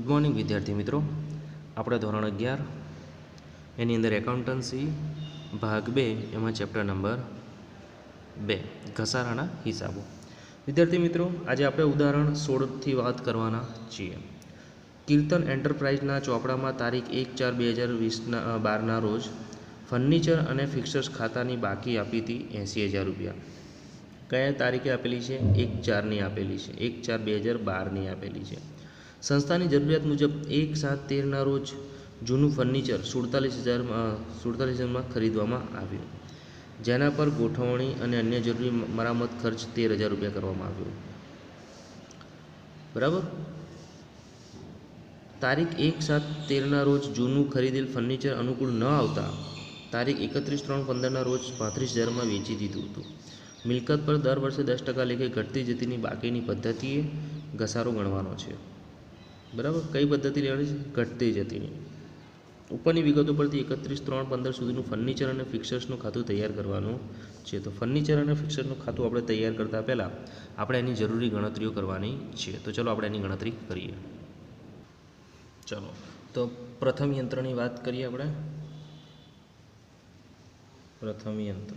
Good morning विद्यार्थी मित्रों। આપણે ધોરણ 11 એની અંદર એકાઉન્ટન્સી ભાગ 2 એમાં ચેપ્ટર નંબર 2 ઘસારાના હિસાબો। વિદ્યાર્થી મિત્રો, આજે આપણે ઉદાહરણ 16 થી વાત કરવાના છીએ। કીર્તન એન્ટરપ્રાઇઝના ચોપડામાં તારીખ 1/4/2012ના રોજ ફર્નિચર અને ફિક્સર્સ ખાતાની બાકી આપી હતી 80,000 રૂપિયા। કયા તારીખે આપેલી છે? 1/4ની આપેલી છે, 1/4/2012ની આપેલી છે। સંસ્થાની જરૂરિયાત મુજબ 1/7/13ના રોજ જૂનું ફર્નિચર 47,000માં ખરીદવામાં આવ્યું, જેના પર ગોઠવણી અને અન્ય જરૂરી મરામત ખર્ચ 13,000 રૂપિયા કરવામાં આવ્યો। બરાબર। તારીખ 1/7/13ના રોજ જૂનું ખરીદેલ ફર્નિચર અનુકૂળ ન આવતા તારીખ 31/3/15ના રોજ 35,000માં વેચી દીધું હતું। મિલકત પર દર વર્ષે 10% લેખે ઘટતી જતીની બાકીની પદ્ધતિએ ઘસારો ગણવાનો છે। બરાબર। કઈ પદ્ધતિ લેવાની છે? ઘટતી જતીની। ઉપરની વિગતો પરથી 31/3/15 સુધીનું ફર્નિચર અને ફિક્સર્સનું ખાતું તૈયાર કરવાનું છે। તો ફર્નિચર અને ફિક્સર્સનું ખાતું આપણે તૈયાર કરતાં પહેલાં આપણે એની જરૂરી ગણતરીઓ કરવાની છે। તો ચલો આપણે એની ગણતરી કરીએ। ચલો, તો પ્રથમ યંત્રની વાત કરીએ આપણે। પ્રથમ યંત્ર,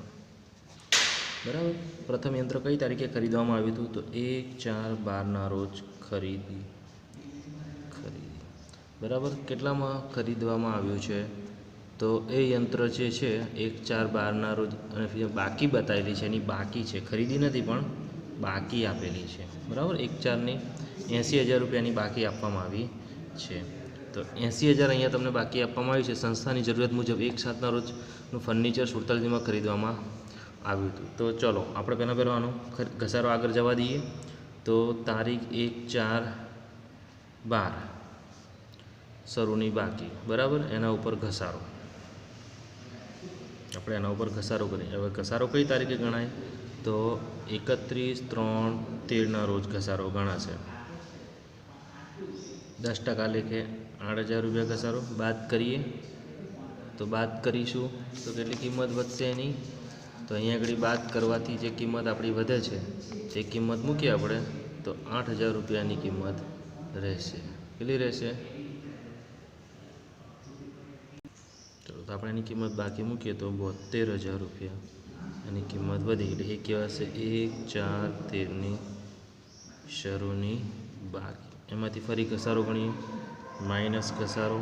બરાબર। પ્રથમ યંત્ર કઈ તારીખે ખરીદવામાં આવ્યું હતું? તો 1/4/12ના રોજ ખરીદી। બરાબર। કેટલામાં ખરીદવામાં આવ્યું છે? તો એ યંત્ર જે છે 1/4/12ના રોજ, અને બાકી બતાવેલી છે, એની બાકી છે, ખરીદી નથી પણ બાકી આપેલી છે। બરાબર। 1/4ની 80,000 રૂપિયાની બાકી આપવામાં આવી છે। તો 80,000 અહીંયા તમને બાકી આપવામાં આવી છે। સંસ્થાની જરૂરિયાત મુજબ 1/7ના રોજનું ફર્નિચર 47,000માં ખરીદવામાં આવ્યું હતું। તો ચલો આપણે પહેલાંનો ઘસારો આગળ જવા દઈએ। તો તારીખ 1/4/12 શરૂની બાકી, બરાબર, એના ઉપર ઘસારો, આપણે એના ઉપર ઘસારો કરીએ। હવે ઘસારો કઈ તારીખે ગણાય? તો 31/3/13ના રોજ ઘસારો ગણાશે। 10% લેખે 8,000 રૂપિયા ઘસારો બાદ કરીએ તો બાદ કરીશું તો કેટલી કિંમત વધશે એની? તો અહીંયા આગળ બાદ કરવાથી જે કિંમત આપણી વધે છે તે કિંમત મૂકીએ આપણે તો 8,000 રૂપિયાની કિંમત રહેશે। કેટલી રહેશે? ચલો, તો આપણે એની કિંમત બાકી મૂકીએ તો 72,000 રૂપિયા એની કિંમત વધી, એટલે એ કહેવાશે 1/4/13ની શરૂની બાકી। એમાંથી ફરી ઘસારો ગણીએ, માઇનસ ઘસારો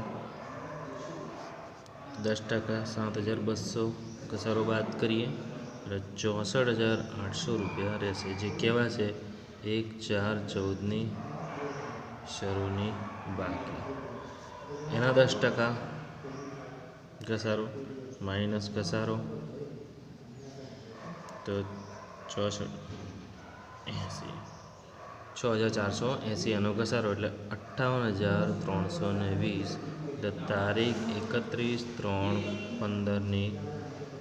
10%, 7,200 ઘસારો બાદ કરીએ એટલે 64,800 રૂપિયા રહેશે, જે કહેવાશે 1/4/14ની શરૂની બાકી। એના 10% ઘસારો માઇનસ ઘસારો તો 6,480 એનો ઘસારો એટલે 58,320, એટલે તારીખ 31/3/15ની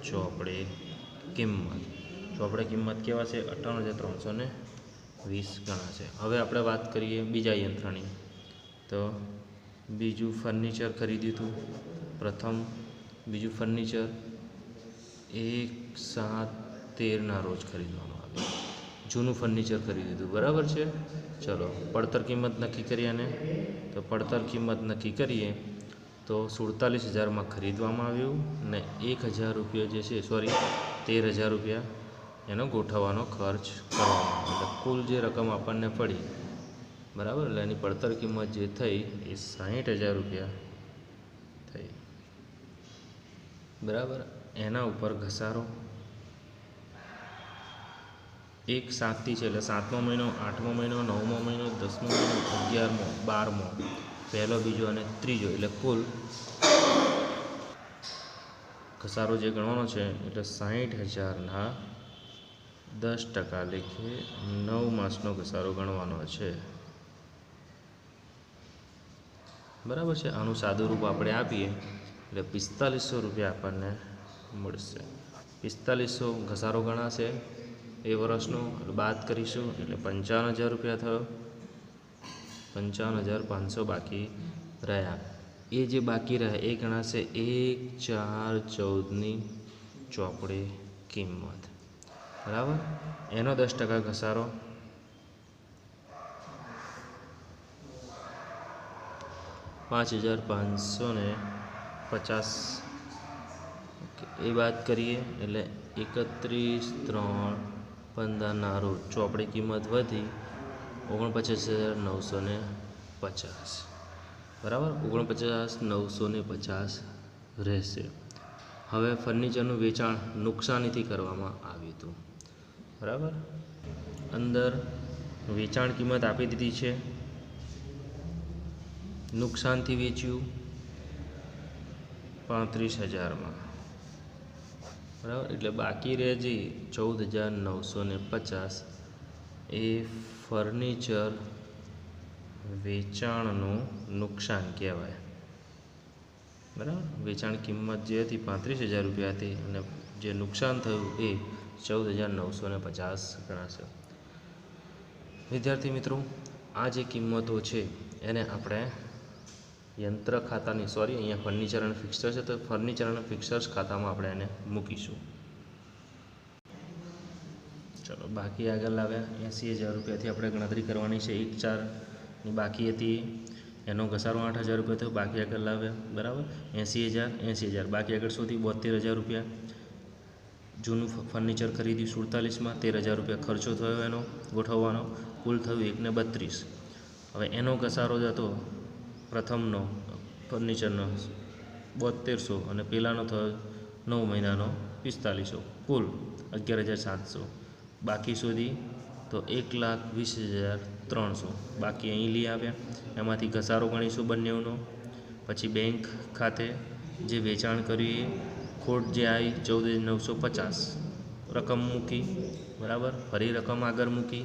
ચોપડે કિંમત કેવા છે? 58,320 ગણાશે। હવે આપણે વાત કરીએ બીજા યંત્રની। તો બીજું ફર્નિચર ખરીદ્યું હતું બીજું ફર્નિચર 1/7/13ના રોજ ખરીદવામાં આવ્યું, જૂનું ફર્નિચર ખરીદ્યું હતું, બરાબર છે। ચલો પડતર કિંમત નક્કી કરીએ ને, તો પડતર કિંમત નક્કી કરીએ તો 47,000માં ખરીદવામાં આવ્યું ને 1,000 રૂપિયા જે છે 13,000 રૂપિયા એનો ગોઠવવાનો ખર્ચ કરવામાં આવ્યો, એટલે કુલ જે રકમ આપણને પડી, બરાબર, એટલે એની પડતર કિંમત જે થઈ એ 60,000 રૂપિયા થઈ, બરાબર। એના ઉપર ઘસારો 1/7થી છે એટલે 7મો મહિનો, 8મો મહિનો, 9મો મહિનો, 10મો મહિનો, 11મો, 12મો, પહેલો, બીજો અને ત્રીજો, એટલે કુલ ઘસારો જે ગણવાનો છે એટલે 60,000ના 10% લેખે 9 માસનો ઘસારો ગણવાનો છે, બરાબર છે। આનું સાદું રૂપ આપણે આપીએ એટલે 4500 રૂપિયા આપણને મળશે। 4500 ઘસારો ગણાશે એ વર્ષનો, બાદ કરીશું એટલે 55,000 રૂપિયા થયો, 55,500 બાકી રહ્યા। એ જે બાકી રહે એ ગણાશે 1/4/14ની ચોપડે કિંમત, બરાબર। એનો 10% ઘસારો ₹5,550 એ વાત કરીએ એટલે 31/3/15ના રોજ ચોપડી કિંમત વધી 49,950, બરાબર. 49,950 રહેશે. હવે ફર્નિચરનું વેચાણ નુકસાનીથી કરવામાં આવ્યું હતું, બરાબર. અંદર વેચાણ કિંમત આપી દીધી છે, નુકસાનથી વેચ્યું 35,000માં, બરાબર. એટલે બાકી રહે જે 14,950 એ ફર્નિચર વેચાણનું નુકસાન કહેવાય, બરાબર. વેચાણ કિંમત જે હતી 35,000 રૂપિયા હતી અને જે નુકસાન થયું એ 14,950 ગણાશે. વિદ્યાર્થી મિત્રો, આ જે કિંમતો છે એને આપણે યંત્ર ખાતાની અહીંયા ફર્નિચર અને ફિક્સર છે તો ફર્નિચર અને ફિક્સર્સ ખાતામાં આપણે એને મૂકીશું. ચલો, બાકી આગળ લાવ્યા 80,000 રૂપિયાથી આપણે ગણતરી કરવાની છે. 1/4ની બાકી હતી એનો ઘસારો 8,000 રૂપિયા થયો. બાકી આગળ લાવ્યા, બરાબર. 80,000 બાકી આગળ સુધી 72,000 રૂપિયા. જૂનું ફર્નિચર ખરીદ્યું 47માં, 13,000 રૂપિયા ખર્ચો થયો એનો ગોઠવવાનો, કુલ થયું 1,32. હવે એનો ઘસારો જતો પ્રથમનો ફર્નિચરનો 7200 અને પહેલાંનો થયો 9 મહિનાનો 4500, કુલ 11,700. બાકી સુધી તો 1,20,300 બાકી અહીં લઈ આવ્યા. એમાંથી ઘસારો ગણીશું બંનેનો. પછી બેંક ખાતે જે વેચાણ કર્યું એ ખોટ જે આવી 14,950 રકમ મૂકી, બરાબર. ફરી રકમ આગળ મૂકી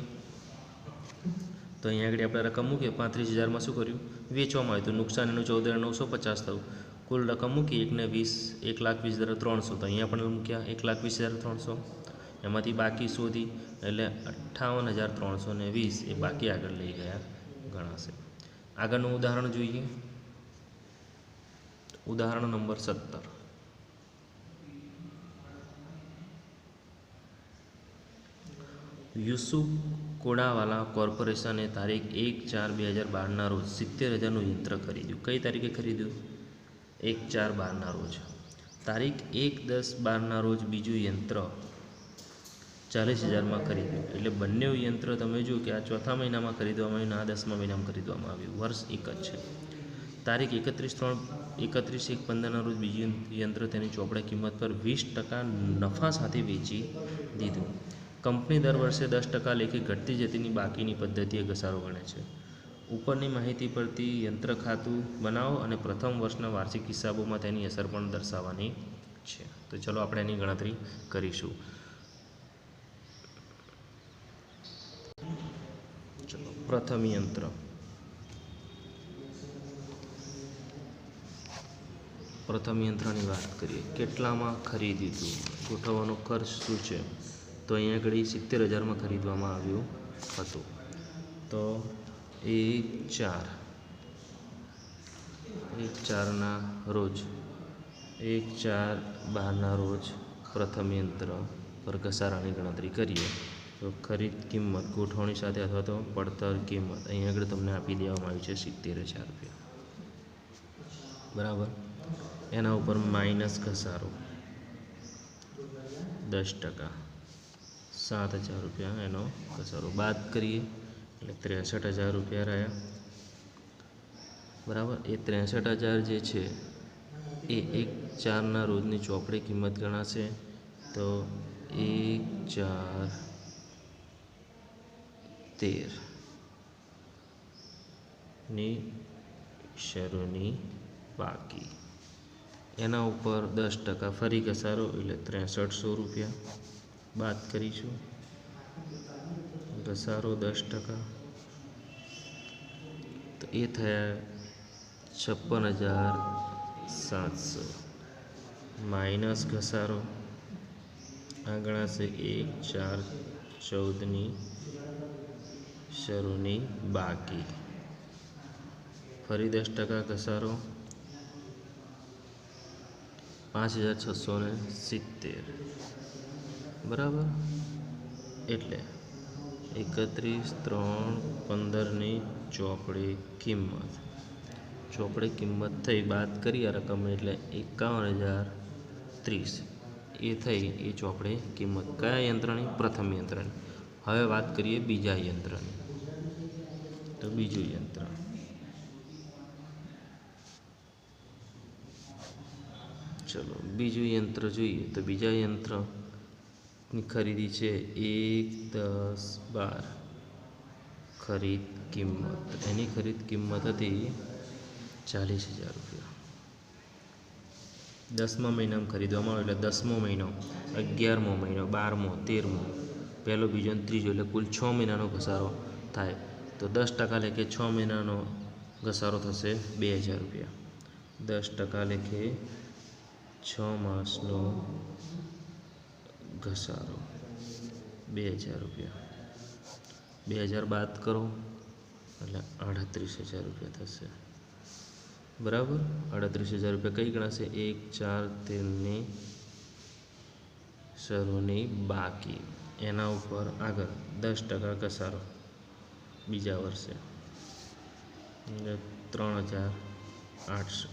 તો અહીંયા આગળ આપણે રકમ મૂકીએ 35,000માં શું કર્યું, વેચવામાં આવ્યું તો નુકસાન એનું 14,950 થયું. કુલ રકમ મૂકી 1,20,300 તો અહીંયા પણ મૂક્યા 1,20,300. એમાંથી બાકી શોધી એટલે 58,320 એ બાકી આગળ લઈ ગયા ગણાશે. આગળનું ઉદાહરણ જોઈએ. ઉદાહરણ નંબર 17. યુસુફ કોડાવાલા કોર્પોરેશને તારીખ 1/4/2012ના રોજ 70,000નું યંત્ર ખરીદ્યું. કઈ તારીખે ખરીદ્યું? 1/4/12ના રોજ. તારીખ 1/10/12ના રોજ બીજું યંત્ર 40,000માં ખરીદ્યું. એટલે બંને યંત્ર તમે જુઓ કે આ ચોથા મહિનામાં ખરીદવામાં આવ્યું, આ 10મા મહિનામાં ખરીદવામાં આવ્યું, વર્ષ એક જ છે. તારીખ 31/1/15ના રોજ બીજું યંત્ર તેની ચોપડા કિંમત પર 20% નફા સાથે વેચી દીધું. કંપની દર વર્ષે 10% લેખે ઘટતી જતીની બાકીની પદ્ધતિએ ઘસારો ગણે છે. ઉપરની માહિતી પરથી યંત્ર ખાતું બનાવો અને પ્રથમ વર્ષના વાર્ષિક હિસાબોમાં તેની અસર પણ દર્શાવવાની છે. તો ચલો આપણે એની ગણતરી કરીશું. ચલો, પ્રથમ યંત્ર. પ્રથમ યંત્રની વાત કરીએ. કેટલામાં ખરીદ્યું હતું? ગોઠવવાનો ખર્ચ શું છે? તો અહીંયા આગળ 70,000માં ખરીદવામાં આવ્યું હતું. તો 1/4ના રોજ 1/4/12ના રોજ પ્રથમ યંત્ર પર ઘસારાની ગણતરી કરીએ તો ખરીદ કિંમત ગોઠવણી સાથે અથવા તો પડતર કિંમત અહીંયા આગળ તમને આપી દેવામાં આવી છે 70,000 રૂપિયા, બરાબર. એના ઉપર માઇનસ ઘસારો 10%, 7,000 રૂપિયા એનો ઘસારો બાદ કરીએ એટલે 63,000 રૂપિયા રહ્યા, બરાબર. એ 63,000 જે છે એ 1/4ના રોજની ચોપડી કિંમત ગણાશે. તો 1/4/13ની શરૂની બાકી, એના ઉપર 10% ફરી ઘસારો એટલે 6300 રૂપિયા બાદ કરીશું. ઘસારો 10%, તો એ થયા 56,700 માઇનસ ઘસારો આ ગણાશે 1/4/14ની શરૂની બાકી, ફરી 10% ઘસારો 5,670, બરાબર. એટલે 31/3/15ની ચોપડી કિંમત ચોપડે કિંમત થઈ બાદ કરી આ રકમ એટલે 51,030 એ થઈ એ ચોપડે કિંમત કયા યંત્રની? પ્રથમ યંત્રની. હવે વાત કરીએ બીજા યંત્રની. તો બીજું યંત્ર, ચલો બીજું યંત્ર જોઈએ. તો બીજા યંત્રની ખરીદી છે 1, 10, 12. ખરીદ કિંમત, એની ખરીદ કિંમત હતી 40,000 રૂપિયા. 10મા મહિનામાં ખરીદવામાં આવે એટલે 10મો મહિનો, 11મો મહિનો, 12મો, 13મો, પહેલો, બીજો અને ત્રીજો, એટલે કુલ 6 મહિનાનો ઘસારો થાય. તો 10% લેખે 6 મહિનાનો ઘસારો થશે 2,000 રૂપિયા. 10% લેખે 6 માસનો ઘસારો 2,000 રૂપિયા. 2,000 બાદ કરો એટલે 38,000 રૂપિયા થશે. બરાબર. 38,000 રૂપિયા કઈ ગણાશે? 1, 4, 13ની શરૂની બાકી, એના ઉપર આગળ 10% ઘસારો બીજા વર્ષે, 3,800.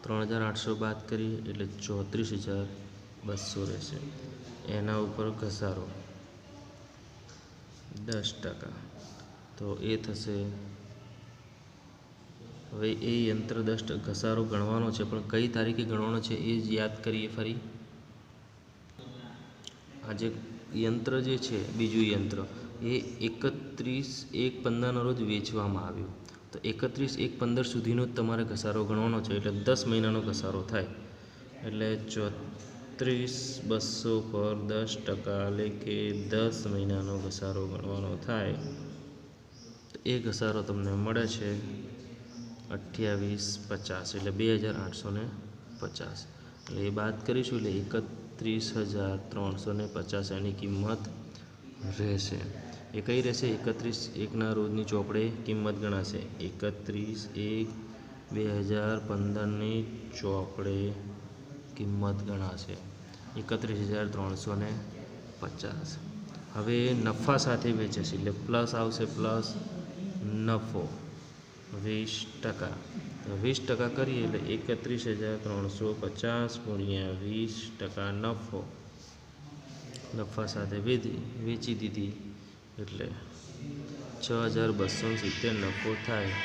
3,800 બાદ કરીએ એટલે 34,200 રહેશે. એના ઉપર ઘસારો 10%, તો એ થશે. હવે એ યંત્ર 10% ઘસારો ગણવાનો છે, પણ કઈ તારીખે ગણવાનો છે એ જ યાદ કરીએ ફરી. આ જે યંત્ર જે છે બીજું યંત્ર એ 31/1/15 રોજ વેચવામાં આવ્યું. તો 31/1/15 સુધીનો જ તમારે ઘસારો ગણવાનો છે, એટલે 10 મહિનાનો ઘસારો થાય. એટલે 34,200 પર 10% લેખે 10 મહિનાનો ઘસારો ગણવાનો થાય. તો એ ઘસારો તમને મળે છે 28,50, એટલે 2,850. એટલે એ બાદ કરીશું એટલે 31,350 એની કિંમત રહેશે. એ કઈ રહેશે? 31/1ના રોજની ચોપડે કિંમત ગણાશે. 31/1/2015ની ચોપડે કિંમત ગણાશે 31,350. હવે નફા સાથે વેચે છે એટલે પ્લસ આવશે, પ્લસ નફો 20%. 20% કરીએ એટલે 31,350 ગુણ્યા 20% નફો. નફા સાથે વેચી દીધી એટલે 6,270 નફો થાય.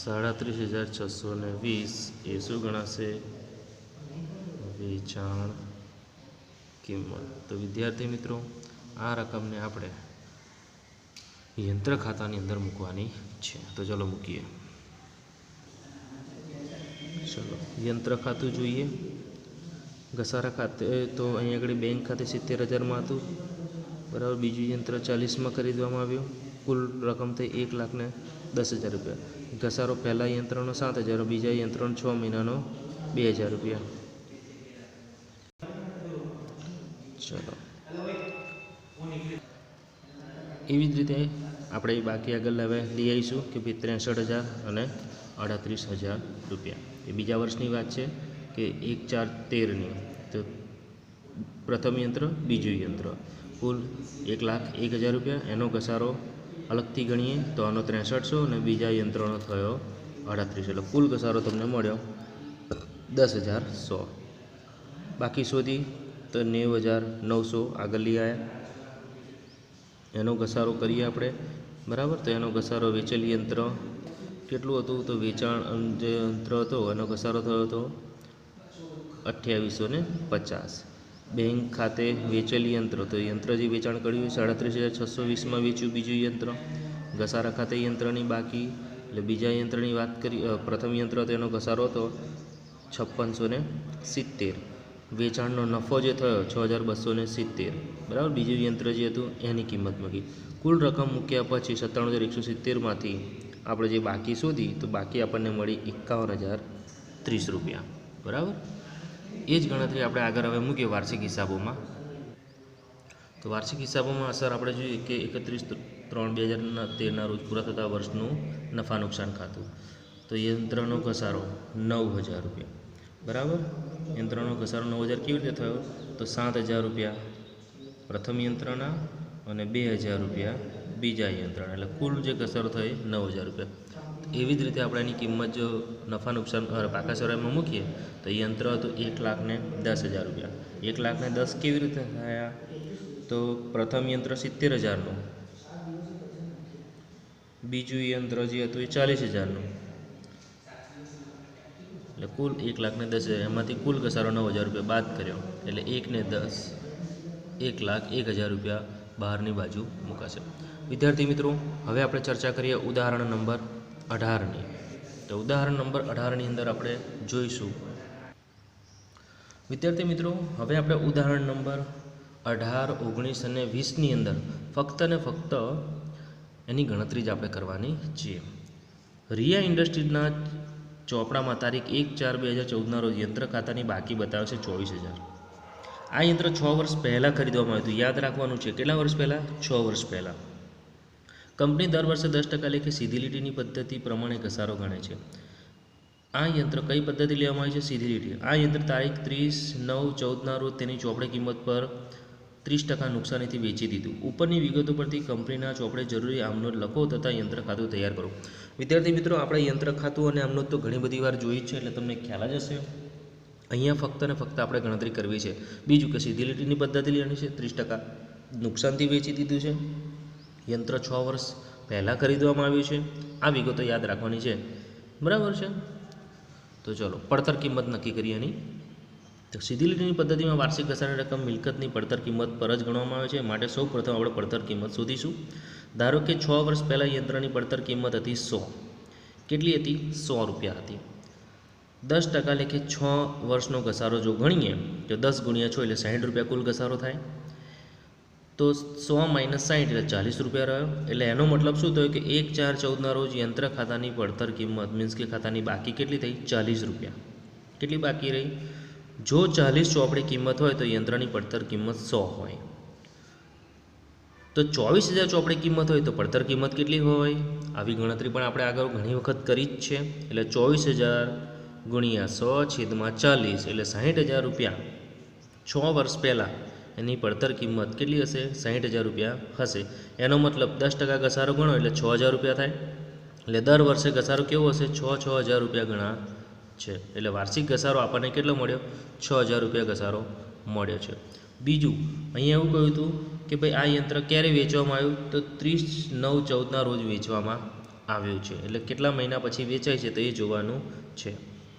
37,620 એ શું ગણાશે? વેચાણ કિંમત. તો વિદ્યાર્થી મિત્રો, આ રકમને આપણે યંત્ર ખાતાની અંદર મૂકવાની છે. તો ચલો મૂકીએ. ચલો યંત્ર ખાતું જોઈએ. ઘસારા ખાતે તો અહીં આગળ બેંક ખાતે 70,000માં હતું. બરાબર. બીજું યંત્ર 40માં ખરીદવામાં આવ્યું. કુલ રકમ થઈ 1,10,000 રૂપિયા. ઘસારો પહેલા યંત્રનો 7,000, બીજા યંત્રનો 6 મહિનાનો 2,000 રૂપિયા. ચલો એવી જ રીતે આપણે બાકી આગળ હવે લઈ આવીશું કે ભાઈ 63,000 અને 38,000 રૂપિયા. એ બીજા વર્ષની વાત છે કે 1/4/13ની. તો પ્રથમ યંત્ર, બીજું યંત્ર, કુલ 1,01,000 રૂપિયા. એનો ઘસારો અલગથી ગણીએ તો આનો 6300 અને બીજા યંત્રનો થયો 3800, એટલે કુલ ઘસારો તમને મળ્યો 10,100. બાકી શોધી તો 90,900 આગળ લઈ આવ્યા. એનો ઘસારો કરીએ આપણે. બરાબર. તો એનો ઘસારો વેચેલ યંત્ર કેટલું હતું? તો વેચાણ જે યંત્ર હતો એનો ઘસારો થયો હતો 2850. બેંક ખાતે વેચેલ યંત્ર, તો યંત્ર જે વેચાણ કર્યું 37,620માં વેચ્યું બીજું યંત્ર. ઘસારા ખાતે યંત્રની બાકી એટલે બીજા યંત્રની વાત કરી. પ્રથમ યંત્ર હતો એનો ઘસારો હતો 5670. વેચાણનો નફો જે થયો 6,270. બરાબર. બીજું યંત્ર જે હતું એની કિંમત મૂકી. કુલ રકમ મૂક્યા પછી 97,170માંથી આપણે જે બાકી શોધી તો બાકી આપણને મળી 51,030 રૂપિયા. બરાબર. એ જ ગણતરી આપણે આગળ હવે મૂકીએ વાર્ષિક હિસાબોમાં. તો વાર્ષિક હિસાબોમાં અસર આપણે જોઈએ કે 31/3/2013ના રોજ પૂરા થતા વર્ષનું નફા નુકસાન ખાતું. તો યંત્રનો ઘસારો 9,000 રૂપિયા. બરાબર. યંત્રનો ઘસારો 9,000 કેવી રીતે થયો? તો 7,000 રૂપિયા પ્રથમ યંત્રના અને 2,000 રૂપિયા બીજા યંત્રના, એટલે કુલ જે ઘસારો થયો એ 9,000 રૂપિયા. એવી જ રીતે આપણે એની કિંમત જો નફા નુકસાન પાકા સરવાળામાં મૂકીએ તો યંત્ર હતું 1,10,000 રૂપિયા. 1,10,000 કેવી રીતે થયા? તો પ્રથમ યંત્ર 70,000નું, બીજું યંત્ર જે હતું એ 40,000નું, એટલે કુલ 1,10,000. એમાંથી કુલ ઘસારો 9,000 રૂપિયા બાદ કર્યો, એટલે 1 ને 10, 1,01,000 રૂપિયા બહારની બાજુ મૂકાશે. વિદ્યાર્થી મિત્રો, હવે આપણે ચર્ચા કરીએ ઉદાહરણ નંબર 18ની. તો ઉદાહરણ નંબર 18ની અંદર આપણે જોઈશું. વિદ્યાર્થી મિત્રો, હવે આપણે ઉદાહરણ નંબર 18, 19 અને 20ની અંદર ફક્ત ને ફક્ત એની ગણતરી જ આપણે કરવાની છીએ. રિયા ઇન્ડસ્ટ્રીઝના ચોપડામાં તારીખ 1/4/2014ના રોજ યંત્ર ખાતાની બાકી બતાવે છે 24,000. આ યંત્ર 6 વર્ષ પહેલાં ખરીદવામાં આવ્યું હતું. યાદ રાખવાનું છે, કેટલા વર્ષ પહેલાં? 6 વર્ષ પહેલાં. કંપની દર વર્ષે 10% લેખે સીધી લીટીની પદ્ધતિ પ્રમાણે ઘસારો ગણે છે. આ યંત્ર કઈ પદ્ધતિ લેવામાં આવી છે? સીધી લીટી. આ યંત્ર તારીખ 30/9/14ના રોજ તેની ચોપડે કિંમત પર 30% નુકસાનીથી વેચી દીધું. ઉપરની વિગતો પરથી કંપનીના ચોપડે જરૂરી આમનોંધ લખો તથા યંત્ર ખાતું તૈયાર કરો. વિદ્યાર્થી મિત્રો, આપણે યંત્ર ખાતું અને આમનોંધ તો ઘણી બધી વાર જોઈ છે, એટલે તમને ખ્યાલ જ હશે. અહીંયા ફક્ત ને ફક્ત આપણે ગણતરી કરવી છે. બીજું કે સીધી લીટીની પદ્ધતિ લેવાની છે, 30% નુકસાનથી વેચી દીધું છે, યંત્ર 6 વર્ષ પહેલાં ખરીદવામાં આવ્યું છે. આ વિગતો યાદ રાખવાની છે, બરાબર છે? તો ચલો પડતર કિંમત નક્કી કરીએ એની. તો સીધી લીટીની પદ્ધતિમાં વાર્ષિક ઘસારાની રકમ મિલકતની પડતર કિંમત પર જ ગણવામાં આવે છે. માટે સૌ પ્રથમ આપણે પડતર કિંમત શોધીશું. ધારો કે 6 વર્ષ પહેલાં યંત્રની પડતર કિંમત હતી 100. કેટલી હતી? 100 રૂપિયા હતી. 10% લેખે 6 વર્ષનો ઘસારો જો ગણીએ તો 10 ગુણ્યા 6 એટલે 60 રૂપિયા કુલ ઘસારો થાય. તો 100 - 60 એટલે 40 રૂપિયા રહ્યો. એટલે એનો મતલબ શું થયો કે 1/4/14ના રોજ યંત્ર ખાતાની પડતર કિંમત મીન્સ કે ખાતાની બાકી કેટલી થઈ? 40 રૂપિયા. કેટલી બાકી રહી? જો 40 ચોપડી કિંમત હોય તો યંત્રની પડતર કિંમત 100 હોય. તો 24,000 ચોપડી કિંમત હોય તો પડતર કિંમત કેટલી હોય? આવી ગણતરી પણ આપણે આગળ ઘણી વખત કરી જ છે. એટલે 24,000 ગુણ્યા 100/40 એટલે 60,000 રૂપિયા 6 વર્ષ પહેલાં એની પડતર કિંમત કેટલી હશે? 60,000 રૂપિયા હશે. એનો મતલબ 10% ઘસારો ગણો એટલે 6,000 રૂપિયા થાય. એટલે દર વર્ષે ઘસારો કેવો હશે? 6,000 રૂપિયા ગણા છે. એટલે વાર્ષિક ઘસારો આપણને કેટલો મળ્યો? 6,000 રૂપિયા ઘસારો મળ્યો છે. બીજું અહીંયા એવું કહ્યું હતું કે ભાઈ આ યંત્ર ક્યારે વેચવામાં આવ્યું? તો 30/9/14ના રોજ વેચવામાં આવ્યું છે. એટલે કેટલા મહિના પછી વેચાય છે તો એ જોવાનું છે,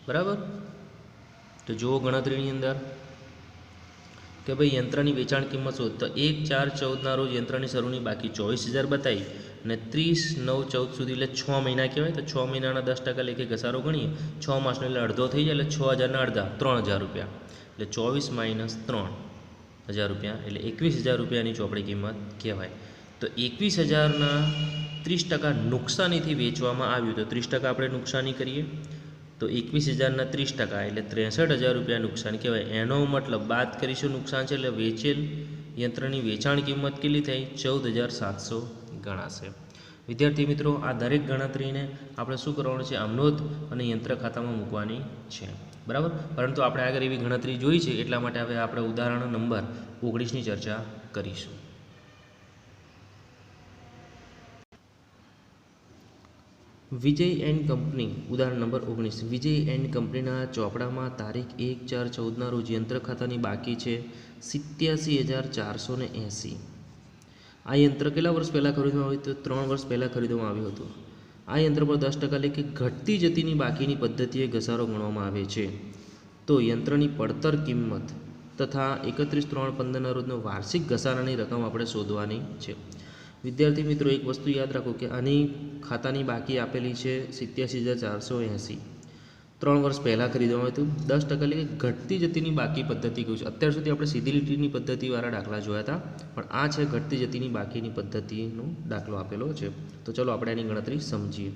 બરાબર? તો જુઓ ગણતરીની અંદર કે ભાઈ યંત્રની વેચાણ કિંમત શોધ. તો 1/4/14ના રોજ યંત્રની શરૂની બાકી 24,000 બતાવી અને 30/9/14 સુધી એટલે 6 મહિના કહેવાય. તો 6 મહિનાના 10% લેખે ઘસારો ગણીએ, 6 માસનો એટલે અડધો થઈ જાય, એટલે 6,000ના અડધા 3,000 રૂપિયા. એટલે 24 - 3,000 રૂપિયા એટલે 21,000 રૂપિયાની ચોપડી કિંમત કહેવાય. તો 21,000ના 30% નુકસાનીથી વેચવામાં આવ્યું. તો 30% આપણે નુકસાની કરીએ તો 21,000ના 30% એટલે 63,000 રૂપિયા નુકસાન કહેવાય. એનો મતલબ બાદ કરીશું નુકસાન છે, એટલે વેચેલ યંત્રની વેચાણ કિંમત કેટલી થઈ? 14,700 ગણાશે. વિદ્યાર્થી મિત્રો, આ દરેક ગણતરીને આપણે શું કરવાનું છે? આમનોંધ અને યંત્ર ખાતામાં મૂકવાની છે, બરાબર? પરંતુ આપણે આગળ એવી ગણતરી જોઈ છે, એટલા માટે હવે આપણે ઉદાહરણ નંબર 19ની ચર્ચા કરીશું. વિજય એન્ડ કંપની, ઉદાહરણ નંબર 19. વિજય એન્ડ કંપનીના ચોપડામાં તારીખ 1/4/14ના રોજ યંત્ર ખાતાની બાકી છે 87,480. આ યંત્ર કેટલા વર્ષ પહેલાં ખરીદવામાં આવ્યું? તો 3 વર્ષ પહેલાં ખરીદવામાં આવ્યું હતું. આ યંત્ર પર 10% લેખે ઘટતી જતીની બાકીની પદ્ધતિએ ઘસારો ગણવામાં આવે છે. તો યંત્રની પડતર કિંમત તથા 31/3/15ના રોજનો વાર્ષિક ઘસારાની રકમ આપણે શોધવાની છે. વિદ્યાર્થી મિત્રો, એક વસ્તુ યાદ રાખો કે આની ખાતાની બાકી આપેલી છે 87,480. 3 વર્ષ પહેલાં ખરીદવામાં આવ્યું હતું. 10% એટલે ઘટતી જતીની બાકી પદ્ધતિ કહ્યું છે. અત્યાર સુધી આપણે સીધી લીટીની પદ્ધતિવાળા દાખલા જોયા હતા, પણ આ છે ઘટતી જતીની બાકીની પદ્ધતિનો દાખલો આપેલો છે. તો ચલો આપણે એની ગણતરી સમજીએ.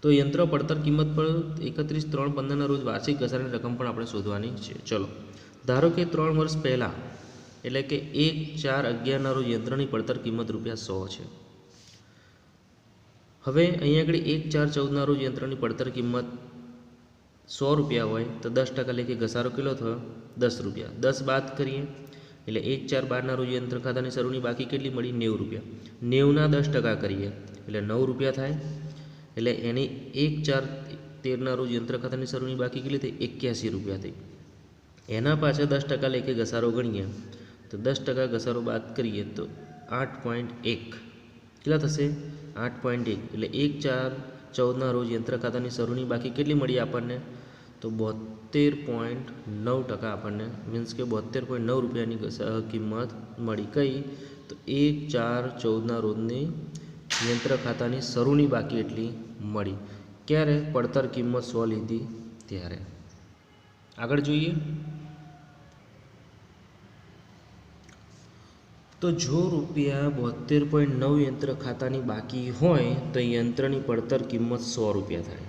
તો યંત્ર પડતર કિંમત પર 31/3/15ના રોજ વાર્ષિક ઘસારાની રકમ પણ આપણે શોધવાની છે. ચલો ધારો કે 3 વર્ષ પહેલાં એટલે કે 1/4/11ના રોજ યંત્રની પડતર કિંમત ₹100 છે. હવે અહીંયા આગળ 1/4/14ના રોજ યંત્રની પડતર કિંમત 100 રૂપિયા હોય તો 10% લેખે ઘસારો કેટલો થયો? 10 રૂપિયા. 10 બાદ કરીએ એટલે 1/4/12 રોજ યંત્ર ખાતાની શરૂની બાકી કેટલી મળી? 90 રૂપિયા. 90ના 10% કરીએ એટલે 9 રૂપિયા થાય. એટલે એની 1/4/13 રોજ યંત્ર ખાતાની શરૂની બાકી કેટલી થઈ? 81 રૂપિયા થઈ. એના પાછળ 10% લેખે ઘસારો ગણીએ તો 10% ઘસારો બાદ કરીએ તો 8.1 કેટલા થશે? 8.1 એટલે 1/4/14 રોજ યંત્ર ખાતાની શરૂની બાકી કેટલી મળી આપણને? તો 72.9% આપણને મીન્સ કે 72.9 રૂપિયાની કિંમત મળી. કઈ? તો 1/4/14 રોજની યંત્ર ખાતાની શરૂની બાકી એટલી મળી. ક્યારે? પડતર કિંમત 100 લીધી ત્યારે. આગળ જોઈએ તો જો રૂપિયા 72.9 યંત્ર ખાતાની બાકી હોય તો યંત્રની પડતર કિંમત 100 રૂપિયા થાય.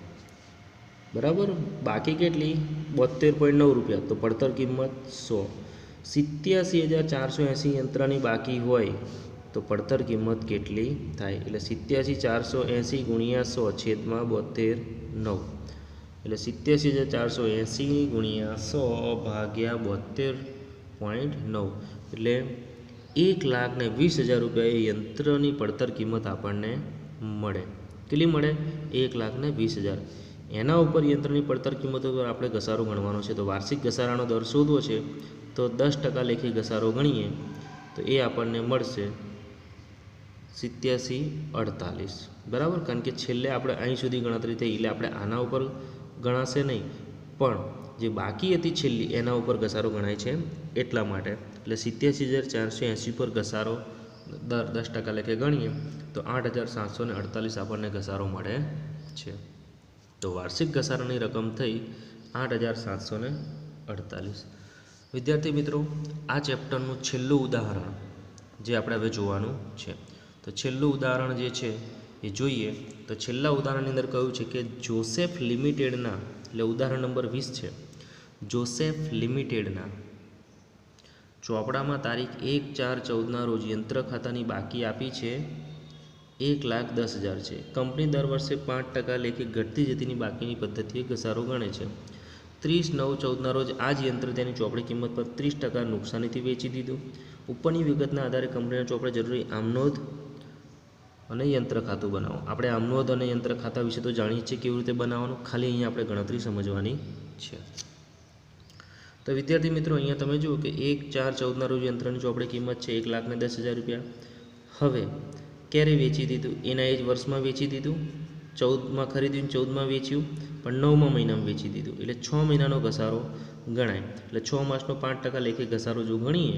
બરાબર. બાકી કેટલી? 72.9 રૂપિયા. તો પડતર કિંમત 100. 87,480 યંત્રની બાકી હોય તો પડતર કિંમત કેટલી થાય? એટલે 87,480 ગુણ્યા 100 છેદમાં 72.9 એટલે 87,480 ગુણ્યા 100 ભાગ્યા 72.9 એટલે 1,20,000 રૂપિયા એ યંત્રની પડતર કિંમત આપણને મળે. કેટલી મળે? 1,20,000. એના ઉપર યંત્રની પડતર કિંમત ઉપર આપણે ઘસારો ગણવાનો છે. તો વાર્ષિક ઘસારાનો દર શોધવો છે તો 10% લેખે ઘસારો ગણીએ તો એ આપણને મળશે 87.48. બરાબર. કારણ કે છેલ્લે આપણે અહીં સુધી ગણતરી થઈ એટલે આપણે આના ઉપર ગણાશે નહીં, પણ જે બાકી હતી છેલ્લી એના ઉપર ઘસારો ગણાય છે એટલા માટે. એટલે 87,480 પર ઘસારો દર 10% લેખે ગણીએ તો 8,748 આપણને ઘસારો મળે છે. તો વાર્ષિક ઘસારાની રકમ થઈ 8,748. વિદ્યાર્થી મિત્રો, આ ચેપ્ટરનું છેલ્લું ઉદાહરણ જે આપણે હવે જોવાનું છે. તો છેલ્લું ઉદાહરણ જે છે એ જોઈએ તો છેલ્લા ઉદાહરણની અંદર કહ્યું છે કે જોસેફ લિમિટેડના, એટલે ઉદાહરણ નંબર 20 છે, જોસેફ લિમિટેડના ચોપડામાં તારીખ 1/4/14 રોજ યંત્ર ખાતાની બાકી આપી છે 1,10,000 છે. કંપની દર વર્ષે 5% લેખે ઘટતી જતીની બાકીની પદ્ધતિએ ઘસારો ગણે છે. 30/9/14 રોજ આ જ યંત્ર તેની ચોપડી કિંમત પર 30% નુકસાનીથી વેચી દીધું. ઉપરની વિગતના આધારે કંપનીના ચોપડે જરૂરી આમનોંધ અને યંત્ર ખાતું બનાવો. આપણે આમનોંધ અને યંત્ર ખાતા વિશે તો જાણીએ છીએ કેવી રીતે બનાવવાનું, ખાલી અહીંયા આપણે ગણતરી સમજવાની છે. તો વિદ્યાર્થી મિત્રો, અહીંયા તમે જુઓ કે 1/4/14 રોજ યંત્રની ચોપડી કિંમત છે 1,10,000 રૂપિયા. હવે ક્યારે વેચી દીધું? એના એ જ વર્ષમાં વેચી દીધું. 14માં ખરીદ્યું, 14માં વેચ્યું, પણ 9મા મહિનામાં વેચી દીધું. એટલે 6 મહિનાનો ઘસારો ગણાય. એટલે 6 માસનો 5% લેખે ઘસારો જો ગણીએ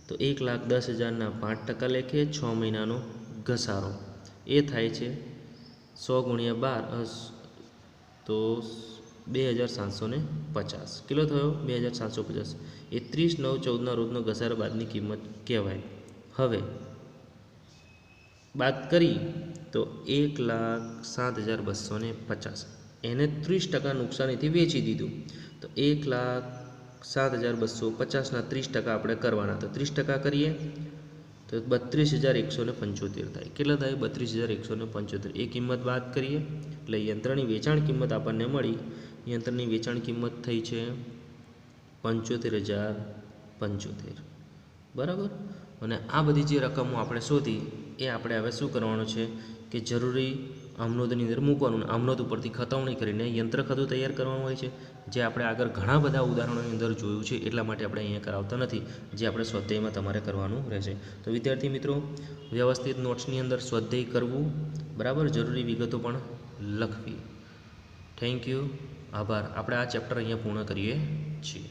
તો 1,10,000ના 5% લેખે 6 મહિનાનો ઘસારો એ થાય છે 100 ગુણ્યા 12 તો 2,750. કેટલો થયો? 2,750. એ 30/9/14 રોજનો ઘસારા બાદની કિંમત કહેવાય. હવે બાદ કરી તો 1,07,250. એને 30% નુકસાનીથી વેચી દીધું. તો 1,07,250ના 30% આપણે કરવાના. તો 30% કરીએ તો 32,175 થાય. કેટલા થાય? 32,175. એ કિંમત બાદ કરીએ એટલે યંત્રની વેચાણ કિંમત આપણને મળી. યંત્રની વેચાણ કિંમત થઈ છે 75,075. બરાબર. અને આ બધી જે રકમો આપણે શોધી એ આપણે હવે શું કરવાનું છે કે જરૂરી આમનોંધની અંદર મૂકવાનું. આમનોંધ ઉપરથી ખતવણી કરીને યંત્ર ખાતું તૈયાર કરવાનું હોય છે, જે આપણે આગળ ઘણા બધા ઉદાહરણોની અંદર જોયું છે. એટલા માટે આપણે અહીંયા કરાવતા નથી, જે આપણે સ્વાધ્યાયમાં તમારે કરવાનું રહેશે. તો વિદ્યાર્થી મિત્રો, વ્યવસ્થિત નોટ્સની અંદર સ્વાધ્યાય કરવું, બરાબર, જરૂરી વિગતો પણ લખવી. Thank you. આભાર. આપણે આ ચેપ્ટર અહીંયા પૂર્ણ કરીએ છીએ.